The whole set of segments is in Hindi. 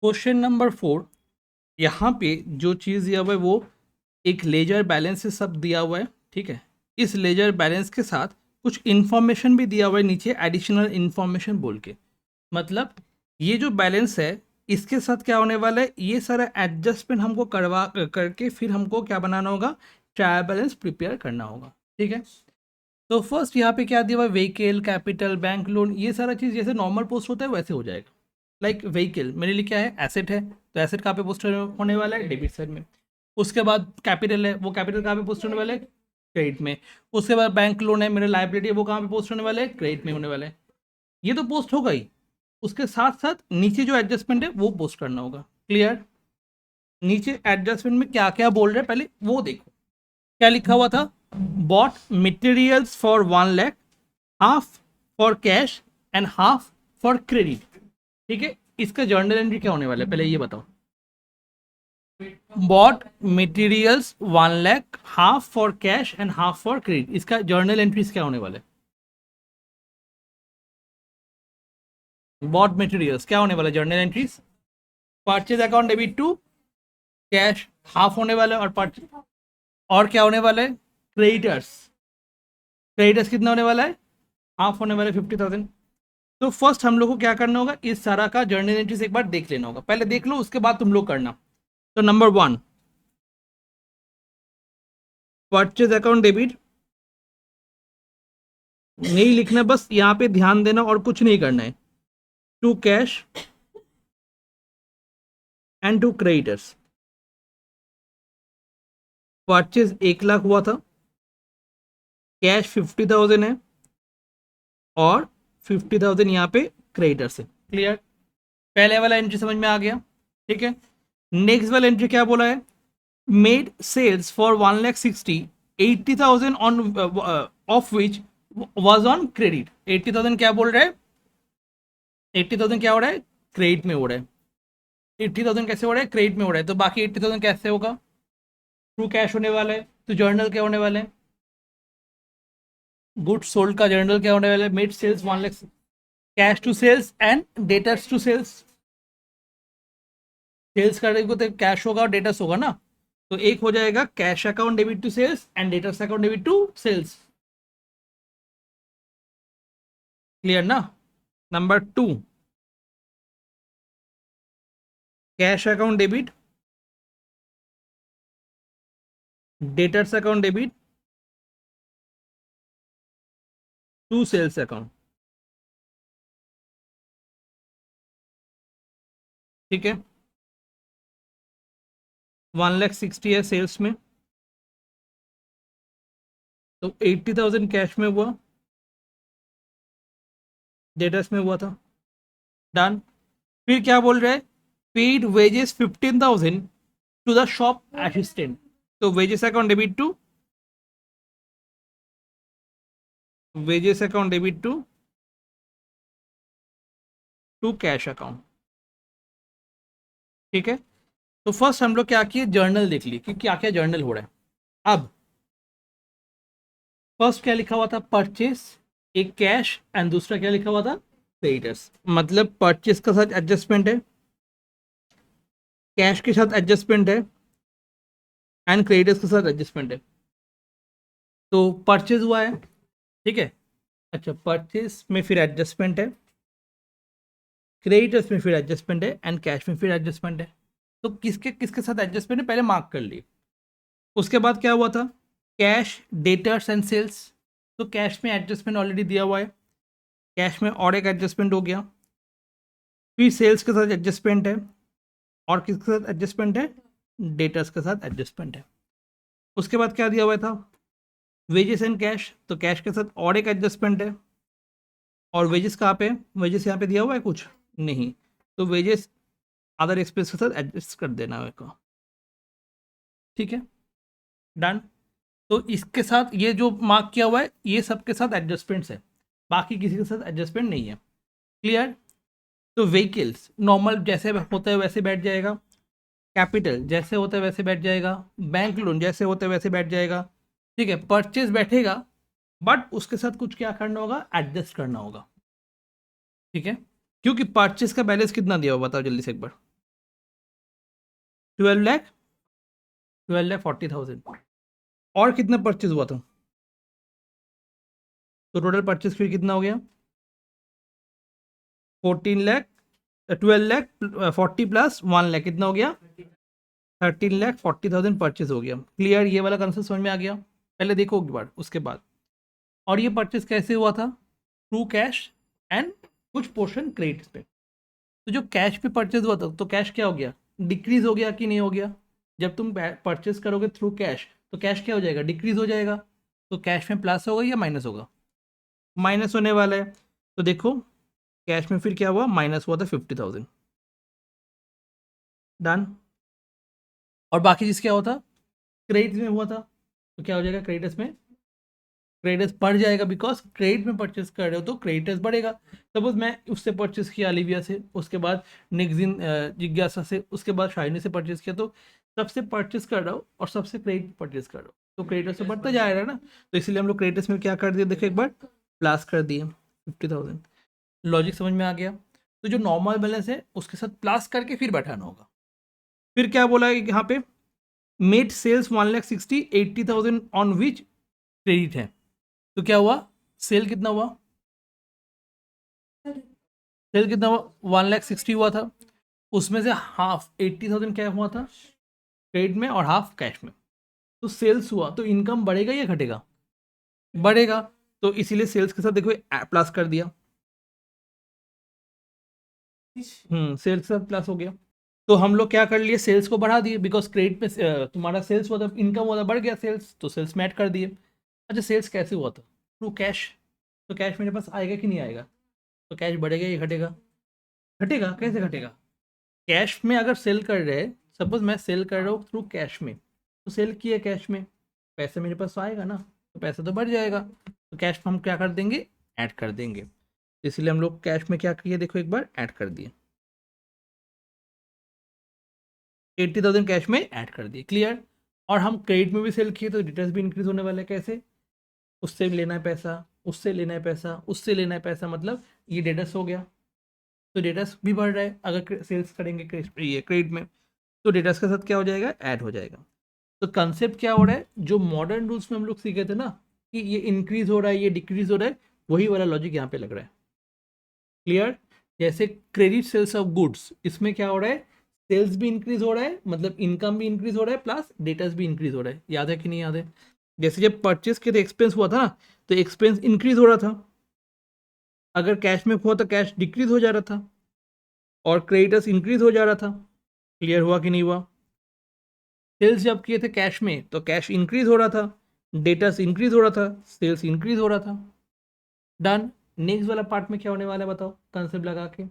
क्वेश्चन नंबर 4, यहाँ पे जो चीज़ दिया हुआ है वो एक लेजर बैलेंस से सब दिया हुआ है, ठीक है। इस लेजर बैलेंस के साथ कुछ इन्फॉर्मेशन भी दिया हुआ है नीचे, एडिशनल इन्फॉर्मेशन बोल के। मतलब ये जो बैलेंस है इसके साथ क्या होने वाला है, ये सारा एडजस्टमेंट हमको करवा करके फिर हमको क्या बनाना होगा, ट्रायल बैलेंस प्रिपेयर करना होगा, ठीक है। तो फर्स्ट यहाँ पे क्या दिया हुआ है, व्हीकल, कैपिटल, बैंक लोन, ये सारा चीज़ जैसे नॉर्मल पोस्ट होता है वैसे हो जाएगा। लाइक व्हीकल मेरे लिए क्या है, एसेट है, तो एसेट कहाँ पे पोस्ट होने वाला है, डेबिट साइड में। उसके बाद कैपिटल है, वो कैपिटल कहाँ पे पोस्ट होने वाला है, क्रेडिट में। उसके बाद बैंक लोन है, मेरा लाइबिलिटी है, वो कहाँ पे पोस्ट होने वाला है, क्रेडिट में होने वाला है। ये तो पोस्ट होगा ही, उसके साथ साथ नीचे जो एडजस्टमेंट है वो पोस्ट करना होगा। क्लियर? नीचे एडजस्टमेंट में क्या क्या बोल रहे हैं पहले वो देखो। क्या लिखा हुआ था, bought materials for 1 lakh, half for cash and half for credit, ठीक है। इसका जर्नल एंट्री क्या होने वाला है पहले ये बताओ। Bought materials 1 lakh, half for cash and half for credit, इसका जर्नल एंट्रीज क्या होने वाला है। बॉट मटेरियल्स क्या होने वाला है journal entries, purchase account debit to cash half होने वाला है, और क्या होने वाला है, क्रेडिटर्स। क्रेडिटर्स कितना होने वाला है, हाफ होने वाला है, 50,000। तो फर्स्ट हम लोग को क्या करना होगा, इस सारा का जर्नल एंट्रीज एक बार देख लेना होगा। पहले देख लो उसके बाद तुम लोग करना। तो नंबर 1, परचेज अकाउंट डेबिट नहीं लिखना, बस यहाँ पे ध्यान देना और कुछ नहीं करना है। To cash and to creditors. Purchase 1 lakh हुआ था, कैश 50,000 है, और 50,000 यहाँ पे क्रेडिटर्स है। क्लियर? पहले वाला एंट्री समझ में आ गया, ठीक है। नेक्स्ट वाला एंट्री क्या बोला है, made sales for 1,60,000, 80,000 on of which was on credit. 80,000 क्या बोल रहा है, 80,000 क्या हो रहा है, क्रेडिट में हो रहा है। 80,000 कैसे हो रहा है, क्रेडिट में हो रहा है, तो बाकी 80,000 कैसे होगा, ट्रू कैश होने वाला है। तो जर्नल क्या होने वाला है, गुड्स सोल्ड का जर्नल क्या होने वाला है, made sales 1,00,000, cash to sales and debtors to sales. Sales करने को तो कैश होगा और डेटर्स होगा ना, तो एक हो जाएगा cash account debit to sales and debtors account debit to sales. Clear ना? Number 2, cash account debit, debtors account debit to sales account, ठीक है। 1,60,000 है सेल्स में, तो 80,000 कैश में हुआ, डेटर्स में हुआ था। डन। फिर क्या बोल रहे हैं, paid wages 15,000 to the shop assistant, तो wages account debit to, wages account debit to cash account, ठीक है। तो फर्स्ट हम लोग क्या किए, जर्नल देख लिए कि क्या क्या जर्नल हो रहा है। अब फर्स्ट क्या लिखा हुआ था, परचेस, एक कैश एंड दूसरा क्या लिखा हुआ था, क्रेडिटर्स। मतलब परचेस के साथ एडजस्टमेंट है, कैश के साथ एडजस्टमेंट है, एंड क्रेडिटर्स के साथ एडजस्टमेंट है। तो परचेज हुआ है, ठीक है। अच्छा, परचेस में फिर एडजस्टमेंट है, क्रेडिटर्स में फिर एडजस्टमेंट है, एंड कैश में फिर एडजस्टमेंट है। तो किसके किसके साथ एडजस्टमेंट है पहले मार्क कर लिए। उसके बाद क्या हुआ था, कैश, डेटर्स एंड सेल्स। तो कैश में एडजस्टमेंट ऑलरेडी दिया हुआ है, कैश में और एक एडजस्टमेंट हो गया। फिर सेल्स के साथ एडजस्टमेंट है, और किसके साथ एडजस्टमेंट है, डेटर्स के साथ एडजस्टमेंट है। उसके बाद क्या दिया हुआ था, वेजेस एंड कैश, तो कैश के साथ और एक एडजस्टमेंट है, और वेजेस कहाँ पे, वेजेस यहाँ पे दिया हुआ है कुछ नहीं, तो वेजेस अदर एक्सपेंस के साथ एडजस्ट कर देना है को, ठीक है। डन। तो इसके साथ ये जो मार्क किया हुआ है ये सबके साथ एडजस्टमेंट्स है, बाकी किसी के साथ एडजस्टमेंट नहीं है। क्लियर? तो व्हीकल्स नॉर्मल जैसे होता है वैसे बैठ जाएगा, कैपिटल जैसे होता है वैसे बैठ जाएगा, बैंक लोन जैसे होता है वैसे बैठ जाएगा, ठीक है। परचेज बैठेगा, बट उसके साथ कुछ क्या करना होगा, एडजस्ट करना होगा, ठीक है। क्योंकि परचेज का बैलेंस कितना दिया हुआ बताओ जल्दी से एक बार, 12,40,000। और कितना परचेज हुआ था? तो टोटल परचेज फिर कितना हो गया? 14 लाख, 12,40,000 प्लस 1 लाख कितना हो गया? 13,40,000 परचेज हो गया। क्लियर? ये वाला कंसेप्ट समझ में आ गया? पहले देखो एक बार, उसके बाद। और ये परचेज कैसे हुआ था? थ्रू कैश एंड कुछ पोर्शन क्रेडिट पे। तो जो कैश पे परचेज हुआ था, तो कैश क्या हो गया? डिक्रीज हो गया कि नहीं हो गया? जब तुम परचेज करोगे थ्रू कैश, तो कैश क्या हो जाएगा? डिक्रीज हो जाएगा। तो कैश में प्लस होगा या माइनस होगा? माइनस होने वाला है। तो देखो कैश में फिर क्या हुआ? माइनस हुआ था 50,000। डन। और बाकी चीज क्या हुआ था? क्रेडिट में हुआ था। तो क्या हो जाएगा क्रेडिटर्स में? क्रेडिटर्स बढ़ जाएगा, बिकॉज क्रेडिट में परचेस कर रहे हो तो क्रेडिटर्स बढ़ेगा। सपोज मैं उससे परचेस किया अलिविया से, उसके बाद नेक्स्ट दिन जिज्ञासा से, उसके बाद शाइनी से परचेस किया, तो सबसे परचेस कर रहा हूँ और सबसे क्रेडिट परचेस कर रहा हूँ, तो क्रेडिटर्स से बढ़ता जा रहा है ना। तो इसलिए हम लोग क्रेडिटर्स में क्या कर दिए? देखो एक बार, प्लस कर दिए 50,000। लॉजिक समझ में आ गया? तो जो नॉर्मल बैलेंस है उसके साथ प्लस करके फिर बैठाना होगा। फिर क्या बोला है यहाँ पे? Made sales 1,60,000, 80,000 on which credit है। तो क्या हुआ? सेल कितना हुआ? सेल कितना हुआ? 1,60,000 हुआ था। उसमें से हाफ 80,000 क्या हुआ था? क्रेडिट में और हाफ कैश में। तो सेल्स हुआ, तो इनकम बढ़ेगा या घटेगा? बढ़ेगा। तो इसीलिए सेल्स के साथ देखो प्लस कर दिया। सेल्स के साथ प्लस हो गया। तो हम लोग क्या कर लिए? सेल्स को बढ़ा दिए, बिकॉज क्रेडिट में तुम्हारा सेल्स हुआ था, इनकम हुआ था, बढ़ गया सेल्स, तो सेल्स में ऐड कर दिए। अच्छा, सेल्स कैसे हुआ था? Through cash. तो कैश मेरे पास आएगा कि नहीं आएगा? तो कैश बढ़ेगा या घटेगा? घटेगा। कैसे घटेगा? कैश में अगर सेल कर रहे हैं, सपोज मैं सेल कर रहा हूँ थ्रू कैश में, तो सेल किया कैश में, पैसे मेरे पास तो आएगा ना, तो पैसा तो बढ़ जाएगा। तो कैश में हम क्या कर देंगे? ऐड कर देंगे। इसलिए हम लोग कैश में क्या किए? देखो एक बार, ऐड कर दिए। 80,000 कैश में ऐड कर दिए। क्लियर? और हम क्रेडिट में भी सेल किए, तो डिटेल्स भी इंक्रीज होने वाले हैं। कैसे? उससे लेना है पैसा, उससे लेना है पैसा, उससे लेना है पैसा, मतलब ये डेटस हो गया। तो डेटस भी बढ़ रहा है अगर सेल्स करेंगे ये क्रेडिट में, तो डेटस के साथ क्या हो जाएगा? ऐड हो जाएगा। तो कंसेप्ट क्या हो रहा है? जो मॉडर्न रूल्स में हम लोग सीखे थे ना, कि ये इंक्रीज हो रहा है, ये डिक्रीज हो रहा है, वही वाला लॉजिक यहाँ पे लग रहा है। क्लियर? जैसे क्रेडिट सेल्स ऑफ गुड्स, इसमें क्या हो रहा है? सेल्स भी इंक्रीज हो रहा है, मतलब इनकम भी इंक्रीज हो रहा है, प्लस डेटर्स भी इंक्रीज हो रहा है। याद है कि नहीं याद है? जैसे जब परचेस के एक्सपेंस हुआ था ना, तो एक्सपेंस इंक्रीज हो रहा था। अगर कैश में हुआ तो कैश डिक्रीज हो जा रहा था, और क्रेडिटर्स इंक्रीज हो जा रहा था। क्लियर हुआ कि नहीं हुआ? सेल्स जब किए थे कैश में, तो कैश इंक्रीज हो रहा था, डेटर्स इंक्रीज हो रहा था, सेल्स इंक्रीज हो रहा था। डन। नेक्स्ट वाला पार्ट में क्या होने वाला है बताओ, कंसेप्ट लगा के?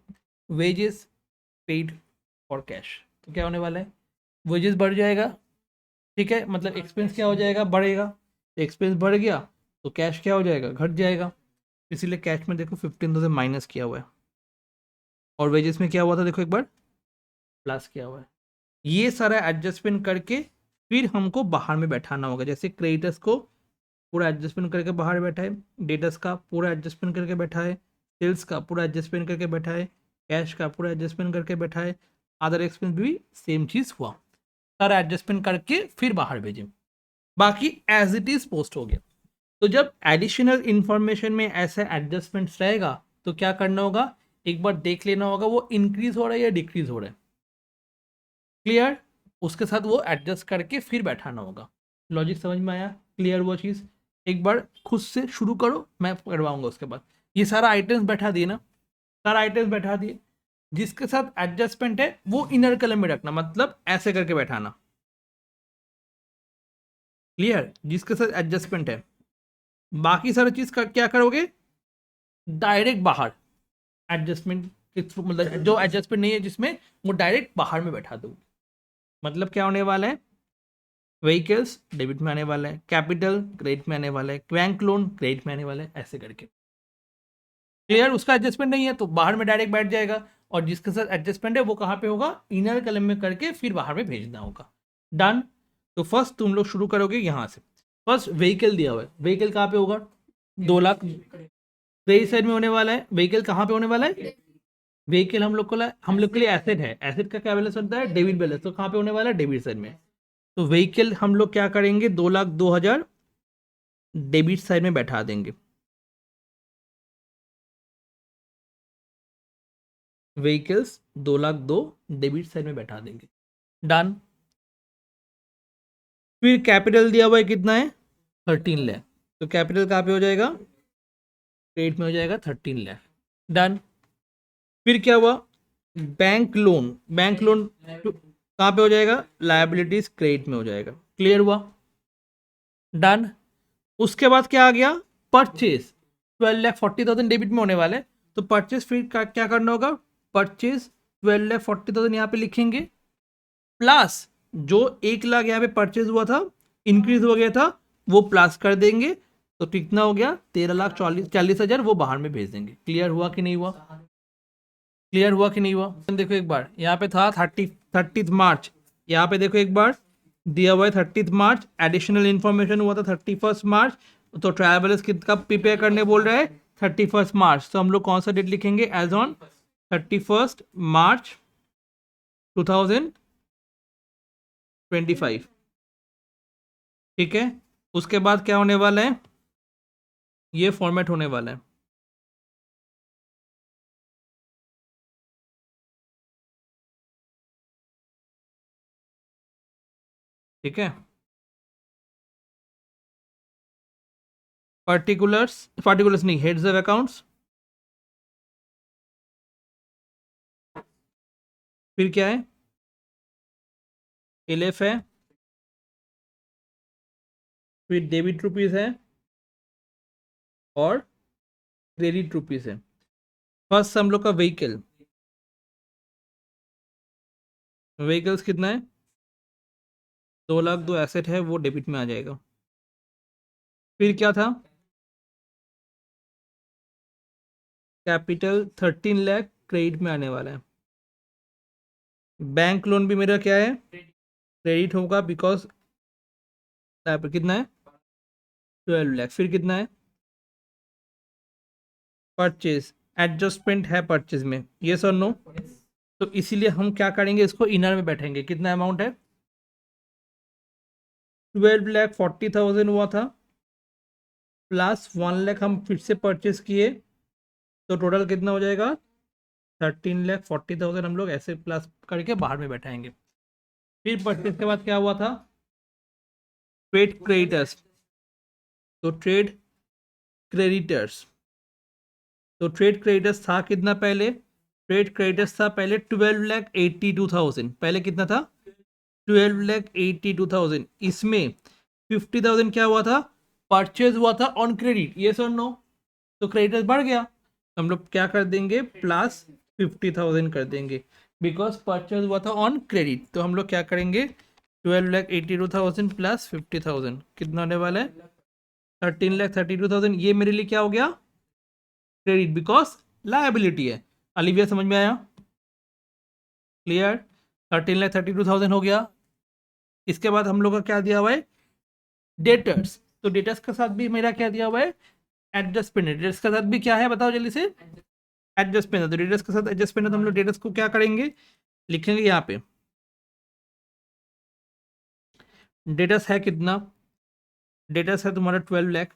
Wages paid for cash. तो क्या होने वाला है? वेजेस बढ़ जाएगा, ठीक है, मतलब एक्सपेंस क्या हो जाएगा? बढ़ेगा। एक्सपेंस बढ़ गया तो कैश क्या हो जाएगा? घट जाएगा। इसीलिए कैश में देखो 15,000 माइनस किया हुआ है, और वेजेस में क्या हुआ था? देखो एक बार, प्लस किया हुआ है। ये सारा एडजस्टमेंट करके फिर हमको बाहर में बैठाना होगा। जैसे क्रेडिटर्स को पूरा एडजस्टमेंट करके बाहर बैठा है, डेटर्स का पूरा एडजस्टमेंट करके बैठा है, सेल्स का पूरा एडजस्टमेंट करके बैठा है, कैश का पूरा एडजस्टमेंट करके बैठा है, अदर एक्सपेंस भी सेम चीज़ हुआ। सारा एडजस्टमेंट करके फिर बाहर भेजें, बाकी एज इट इज पोस्ट हो गया। तो जब एडिशनल इंफॉर्मेशन में ऐसा एडजस्टमेंट्स रहेगा, तो क्या करना होगा? एक बार देख लेना होगा वो इंक्रीज हो रहा है या डिक्रीज हो रहा है। क्लियर? उसके साथ वो एडजस्ट करके फिर बैठाना होगा। लॉजिक समझ में आया? क्लियर वो चीज़? एक बार खुद से शुरू करो, मैं करवाऊंगा उसके बाद। ये सारा आइटम्स बैठा दिए ना, सारा आइटम्स बैठा दिए। जिसके साथ एडजस्टमेंट है वो इनर कलम में रखना, मतलब ऐसे करके बैठाना। क्लियर? जिसके साथ एडजस्टमेंट है, बाकी सारी चीज का क्या करोगे? डायरेक्ट बाहर एडजस्टमेंट के थ्रू, मतलब जो एडजस्टमेंट नहीं है जिसमें, वो डायरेक्ट बाहर में बैठा दो। मतलब क्या होने वाला है? व्हीकल्स डेबिट में आने वाला है, कैपिटल क्रेडिट में आने वाला है, बैंक लोन क्रेडिट में आने वाला है, ऐसे करके। क्लियर? उसका एडजस्टमेंट नहीं है तो बाहर में डायरेक्ट बैठ जाएगा, और जिसके साथ एडजस्टमेंट है वो कहाँ पे होगा? इनर कलम में करके फिर बाहर में भेजना होगा। डन। तो फर्स्ट तुम लोग शुरू करोगे यहाँ से। फर्स्ट व्हीकल दिया हुआ है, व्हीकल कहाँ पे होगा? 2 लाख क्रेडिट साइड में होने वाला है। व्हीकल कहाँ पे होने वाला है? व्हीकल हम लोग के लिए एसेट है, एसेट का क्या बैलेंस होता है, डेबिट बैलेंस, तो कहाँ पे होने वाला है, डेबिट साइड में। तो व्हीकल हम लोग क्या करेंगे, 2,02,000 डेबिट साइड में बैठा देंगे। व्हीकल्स 2,02,000 डेबिट साइड में बैठा देंगे, डन। फिर कैपिटल दिया हुआ है कितना है, 13 लाख, तो कैपिटल कहाँ पे हो जाएगा, क्रेडिट में हो जाएगा 13 लाख, डन। फिर क्या हुआ, बैंक लोन, बैंक लोन कहाँ पे हो जाएगा, लायबिलिटीज क्रेडिट में हो जाएगा, क्लियर हुआ, डन। उसके बाद क्या आ गया, परचेज, 12,40,000 डेबिट में होने वाले, तो परचेज फिर क्या करना होगा, परचेज 12,40,000 यहाँ पे लिखेंगे, प्लस जो 1 लाख यहाँ पे परचेज हुआ था, इंक्रीज हो गया था, वो प्लस कर देंगे, तो कितना हो गया, 13,40,000 वो बाहर में भेज देंगे। क्लियर हुआ कि नहीं हुआ, क्लियर हुआ कि नहीं हुआ। देखो एक बार यहाँ पे था 30 मार्च, यहाँ पे देखो एक बार दिया हुआ है 30 मार्च, एडिशनल इन्फॉर्मेशन हुआ था 31 मार्च, तो ट्रायल बैलेंस कब प्रिपेयर करने बोल रहा है, 31 मार्च, तो हम लोग कौन सा डेट लिखेंगे, एज ऑन 31 मार्च 2025, ठीक है। उसके बाद क्या होने वाला है, ये फॉर्मेट होने वाला है, ठीक है। पार्टिकुलर्स नहीं, हेड्स ऑफ अकाउंट्स, फिर क्या है, एलएफ है, फिर डेबिट रुपीज है और क्रेडिट रुपीज है। फर्स्ट हम लोग का व्हीकल, व्हीकल्स कितना है, 2 लाख, 2 एसेट है, वो डेबिट में आ जाएगा। फिर क्या था, कैपिटल 13 लाख क्रेडिट में आने वाला है। बैंक लोन भी मेरा क्या है, क्रेडिट होगा, बिकॉज कितना है, 12 लाख। फिर कितना है, परचेज, एडजस्टमेंट है परचेज में, यस और नो, तो इसीलिए हम क्या करेंगे, इसको इनर में बैठेंगे। कितना अमाउंट है, 12,40,000 हुआ था, प्लस 1 लाख हम फिर से परचेज किए, तो टोटल कितना हो जाएगा, 13,40,000 हम लोग ऐसे प्लस करके बाहर में बैठाएंगे। फिर परचेज के बाद क्या हुआ था, ट्रेड क्रेडिटर्स, तो ट्रेड क्रेडिटर्स, तो ट्रेड क्रेडिटर्स था कितना पहले, ट्रेड क्रेडिटर्स था पहले 12,82,000, पहले कितना था, 12,82,000, इसमें 50,000 क्या हुआ था, परचेज हुआ था ऑन क्रेडिट, ये और नो, तो क्रेडिटर्स बढ़ गया, हम लोग क्या कर देंगे, प्लस 50,000 कर देंगे, बिकॉज परचेज हुआ था ऑन क्रेडिट, तो हम लोग क्या करेंगे, 12,82,000 प्लस 50,000 कितना होने वाला है, 13,32,000, ये मेरे लिए क्या हो गया, क्रेडिट, बिकॉज लायबिलिटी है। अलिविया समझ में आया, क्लियर, 13,32,000 हो गया। इसके बाद हम लोग का क्या दिया हुआ है, डेटर्स, तो डेटर्स के साथ भी मेरा क्या दिया हुआ है, एडजस्टमेंट, डेटर्स के साथ भी क्या है बताओ जल्दी से, एडजस्टमेंट, तो डेटर्स के साथ एडजस्टमेंट है, तो हम लोग डेटर्स को क्या करेंगे, लिखेंगे यहाँ पे, डेटर्स है कितना, डेटर्स है तुम्हारा 12 लाख।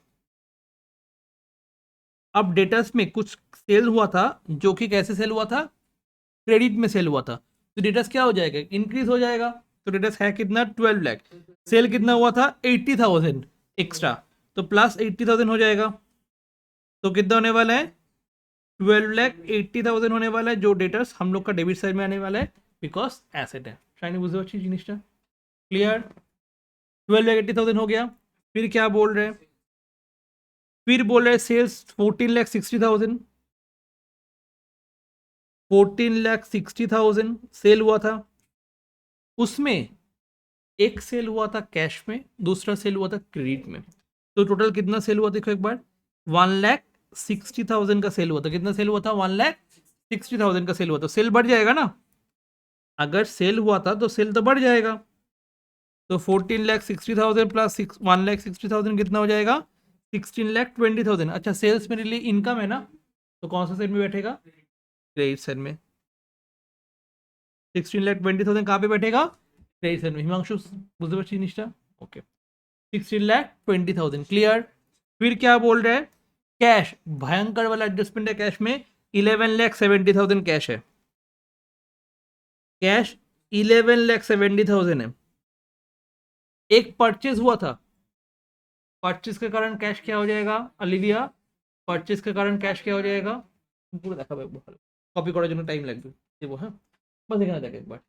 अब डेटर्स में कुछ सेल हुआ था, जो कि कैसे सेल हुआ था, क्रेडिट में सेल हुआ था, तो डेटर्स क्या हो जाएगा, इंक्रीज हो जाएगा, तो डेटर्स है कितना, 12 लाख, सेल कितना हुआ था, 80,000 एक्स्ट्रा, तो प्लस 80,000 हो जाएगा, तो कितना होने वाला है, 12,80,000 होने वाला है, जो डेटर्स हम लोग का डेबिट साइड में आने वाला है, बिकॉज एसेट है। शाइनी बुझे अच्छी जिनिसटा, क्लियर, 12,80,000 हो गया। फिर क्या बोल रहे हैं, फिर बोल रहे हैं सेल्स 14,60,000, 14,60,000 सेल हुआ था, उसमें एक सेल हुआ था कैश में, दूसरा सेल हुआ था क्रेडिट में, तो टोटल कितना सेल हुआ देखो एक बार, 1,60,000 का सेल हुआ था, कितना सेल हुआ था, 1,60,000 का सेल हुआ था, सेल बढ़ जाएगा ना, अगर सेल हुआ था तो सेल तो बढ़ जाएगा, तो 14,60,000 प्लस 1,60,000 कितना हो जाएगा, 16,20,000। अच्छा सेल्स मेरे लिए इनकम है ना, तो कौन सा सेल में बैठेगा, क्रेडिट साइड में 16,20,000 कहाँ पे बैठेगा? क्रेडिट साइड में। हिमांशु बुझते पारছি জিনিসটা? Okay 16,20,000 clear. फिर क्या बोल रहे हैं? कैश, भयंकर वाला एडजस्टमेंट है कैश में। 11,70,000 कैश है। कैश 11,70,000 है। एक परचेज हुआ था, परचेज के कारण कैश क्या हो जाएगा अलिविया? परचेज के कारण कैश क्या हो जाएगा? পুরো দেখাবো একবার, কপি করার জন্য টাইম লাগবে দেবো। হ্যাঁ बस এখানে দেখ एक बार।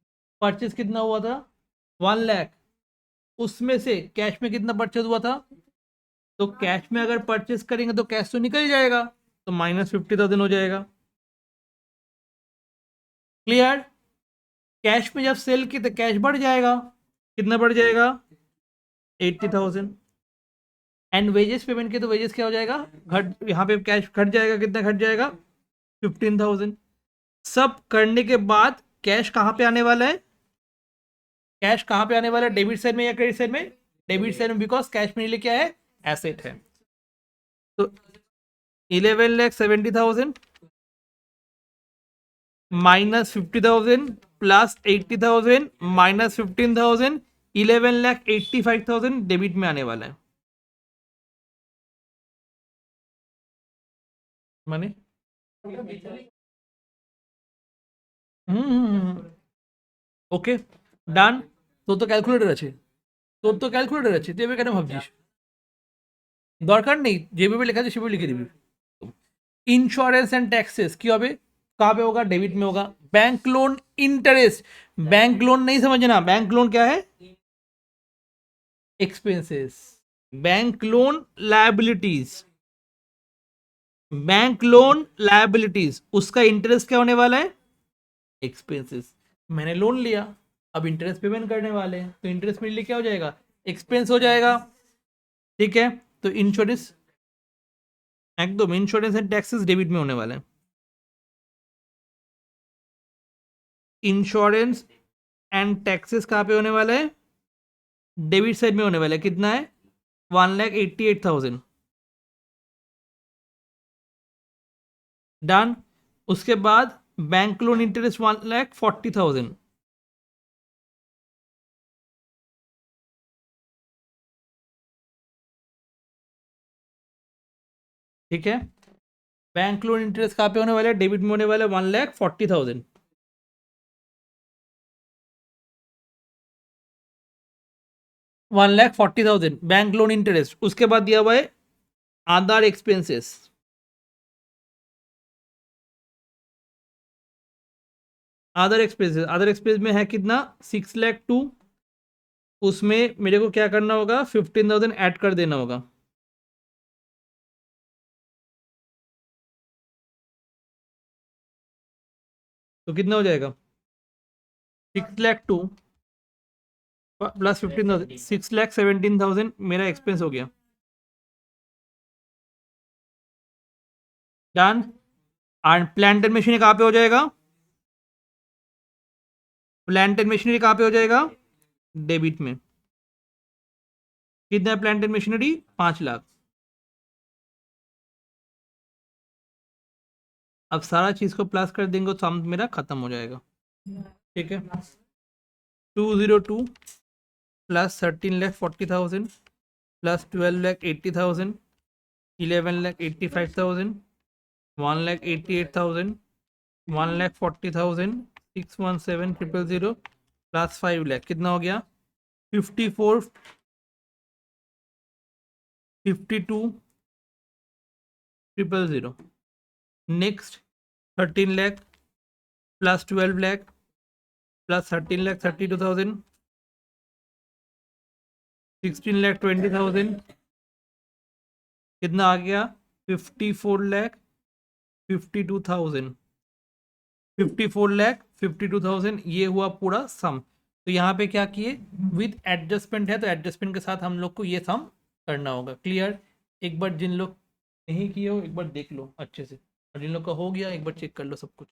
परचेज कितना हुआ था? 1 लाख। उसमें से कैश में कितना परचेज हुआ था? तो कैश में अगर परचेज करेंगे तो कैश तो निकल जाएगा, तो -50,000 हो जाएगा। क्लियर। कैश में जब सेल की तो कैश बढ़ जाएगा, कितना बढ़ जाएगा? 80,000। एंड वेजेस पेमेंट के तो वेजेस क्या हो जाएगा? घट, यहाँ पे कैश घट जाएगा, कितना घट जाएगा? 15,000। सब करने के बाद कैश कहाँ पे आने वाला है? कैश कहाँ पे आने वाला है? डेबिट साइड में या क्रेडिट साइड में? डेबिट साइड में, बिकॉज कैश मेरे लिए क्या है? एसेट है। तो 11,70,000 -50,000 प्लस 80,000 -15,000, 11,85,000 डेबिट में आने वाला है। माने ওকে ডান। তোর তো ক্যালকুলেটর আছে, তুই এবার কেন ভাবছিস? দরকার নেই, যেভাবে লেখা আছে সেভাবে লিখে দিবি। इंश्योरेंस एंड टैक्सेस की হবে? कहाँ पे होगा? डेबिट में होगा। Bank loan interest, bank loan नहीं समझना, बैंक लोन क्या है? Expenses. Bank loan liabilities, bank loan liabilities, उसका इंटरेस्ट क्या होने वाला है? एक्सपेंसेस। मैंने लोन लिया, अब इंटरेस्ट पेमेंट करने वाले हैं, तो इंटरेस्ट मेरे लिए क्या हो जाएगा? एक्सपेंस हो जाएगा। ठीक है, तो इंश्योरेंस एकदम, इंश्योरेंस एंड टैक्सेस डेबिट में होने वाले हैं। इंश्योरेंस एंड टैक्सेस कहाँ पे होने वाला है? डेबिट साइड में होने वाला है। कितना है? 1,88,000। डन। उसके बाद बैंक लोन इंटरेस्ट 1,40,000। ठीक है, बैंक लोन इंटरेस्ट कहाँ पे होने वाला है? डेबिट में होने वाला है 1,40,000। Bank loan interest. उसके बाद दिया हुआ है अदर एक्सपेंसेस। अदर एक्सपेंसेस में है कितना? 6,02,000। उसमें मेरे को क्या करना होगा? 15,000 ऐड कर देना होगा। तो कितना हो जाएगा? 6,02,000 प्लस 15,000, 6,17,000 मेरा एक्सपेंस हो गया। Done. And plant and machinery कहाँ पे हो जाएगा? प्लांट एंड मशीनरी कहाँ पे हो जाएगा? डेबिट में। कितना है प्लांट एंड मशीनरी? 5 लाख। अब सारा चीज को प्लस कर देंगे तो सम मेरा खत्म हो जाएगा। ठीक है, 202 प्लस 13,40,000 प्लस 12,80,000, 11,85,000, 1,88,000, 1,40,000, 617,000 प्लस 5 लाख, कितना हो गया? 54, 52,000। Next 13 lakh plus 12 lakh plus 13,32,000, 16,20,000, कितना आ गया? 54,52,000। 54,52,000 ये हुआ पूरा सम। तो यहाँ पे क्या किए? विद एडजस्टमेंट है, तो एडजस्टमेंट के साथ हम लोग को ये सम करना होगा। क्लियर। एक बार जिन लोग नहीं किए हो एक बार देख लो अच्छे से, और जिन लोग का हो गया एक बार चेक कर लो सब कुछ।